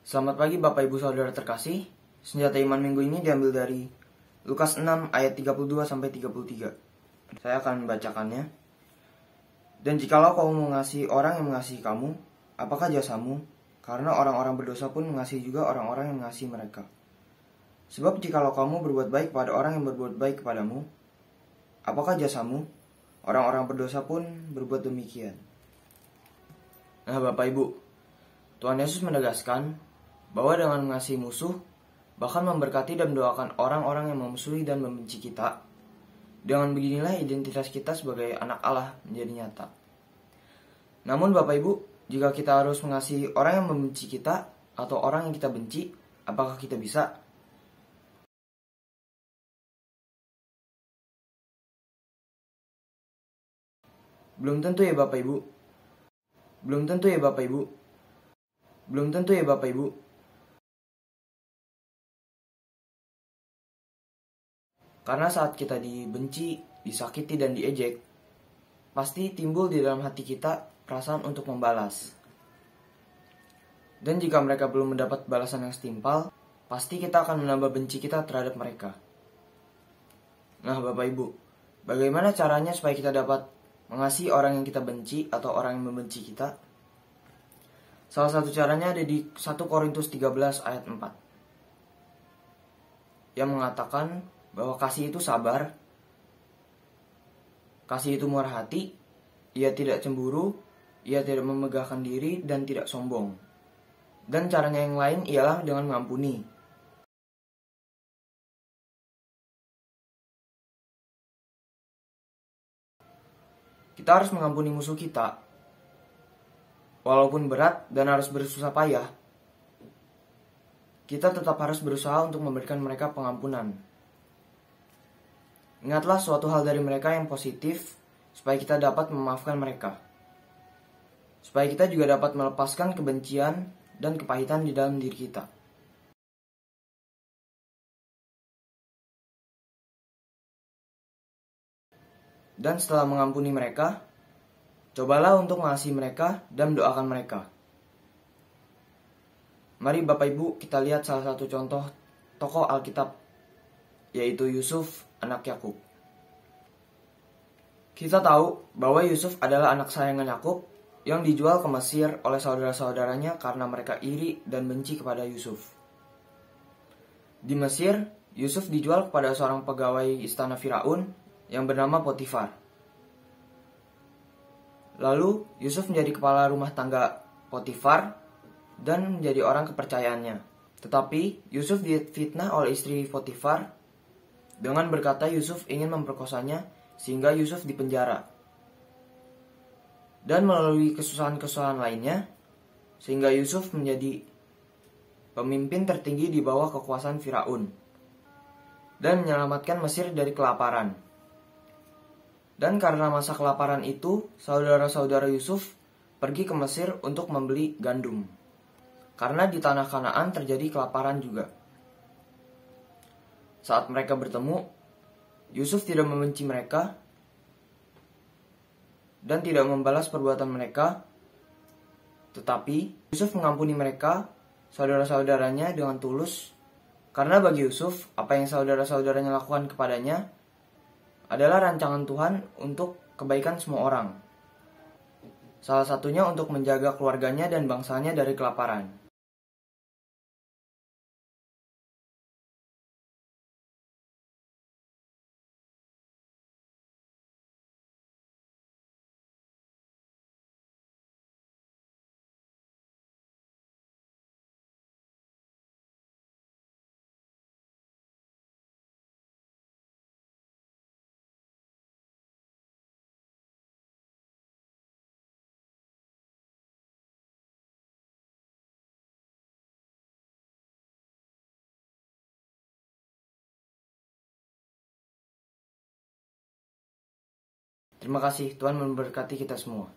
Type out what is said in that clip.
Selamat pagi Bapak Ibu Saudara terkasih. Senjata iman minggu ini diambil dari Lukas 6 ayat 32-33. Saya akan membacakannya. Dan jikalau kamu mengasihi orang yang mengasihi kamu, apakah jasamu? Karena orang-orang berdosa pun mengasihi juga orang-orang yang mengasihi mereka. Sebab jikalau kamu berbuat baik pada orang yang berbuat baik kepadamu, apakah jasamu? Orang-orang berdosa pun berbuat demikian. Nah Bapak Ibu, Tuhan Yesus menegaskan bahwa dengan mengasihi musuh, bahkan memberkati dan mendoakan orang-orang yang memusuhi dan membenci kita, dengan beginilah identitas kita sebagai anak Allah menjadi nyata. Namun Bapak Ibu, jika kita harus mengasihi orang yang membenci kita atau orang yang kita benci, apakah kita bisa? Belum tentu ya Bapak Ibu. Belum tentu ya Bapak Ibu. Belum tentu ya Bapak Ibu. Karena saat kita dibenci, disakiti, dan diejek, pasti timbul di dalam hati kita perasaan untuk membalas. Dan jika mereka belum mendapat balasan yang setimpal, pasti kita akan menambah benci kita terhadap mereka. Nah Bapak Ibu, bagaimana caranya supaya kita dapat mengasihi orang yang kita benci atau orang yang membenci kita? Salah satu caranya ada di 1 Korintus 13 ayat 4. Yang mengatakan bahwa kasih itu sabar, kasih itu murah hati, ia tidak cemburu, ia tidak memegahkan diri dan tidak sombong. Dan caranya yang lain ialah dengan mengampuni. Kita harus mengampuni musuh kita, walaupun berat dan harus bersusah payah. Kita tetap harus berusaha untuk memberikan mereka pengampunan. Ingatlah suatu hal dari mereka yang positif, supaya kita dapat memaafkan mereka. Supaya kita juga dapat melepaskan kebencian dan kepahitan di dalam diri kita. Dan setelah mengampuni mereka, cobalah untuk mengasihi mereka dan mendoakan mereka. Mari Bapak Ibu kita lihat salah satu contoh tokoh Alkitab, yaitu Yusuf, anak Yakub. Kita tahu bahwa Yusuf adalah anak sayangan Yakub yang dijual ke Mesir oleh saudara-saudaranya karena mereka iri dan benci kepada Yusuf. Di Mesir, Yusuf dijual kepada seorang pegawai istana Firaun yang bernama Potifar. Lalu Yusuf menjadi kepala rumah tangga Potifar dan menjadi orang kepercayaannya. Tetapi Yusuf difitnah oleh istri Potifar dengan berkata Yusuf ingin memperkosanya sehingga Yusuf dipenjara. Dan melalui kesusahan-kesusahan lainnya, sehingga Yusuf menjadi pemimpin tertinggi di bawah kekuasaan Firaun dan menyelamatkan Mesir dari kelaparan. Dan karena masa kelaparan itu, saudara-saudara Yusuf pergi ke Mesir untuk membeli gandum. Karena di tanah Kanaan terjadi kelaparan juga. Saat mereka bertemu, Yusuf tidak membenci mereka dan tidak membalas perbuatan mereka, tetapi Yusuf mengampuni mereka, saudara-saudaranya dengan tulus, karena bagi Yusuf, apa yang saudara-saudaranya lakukan kepadanya adalah rancangan Tuhan untuk kebaikan semua orang. Salah satunya untuk menjaga keluarganya dan bangsanya dari kelaparan. Terima kasih, Tuhan memberkati kita semua.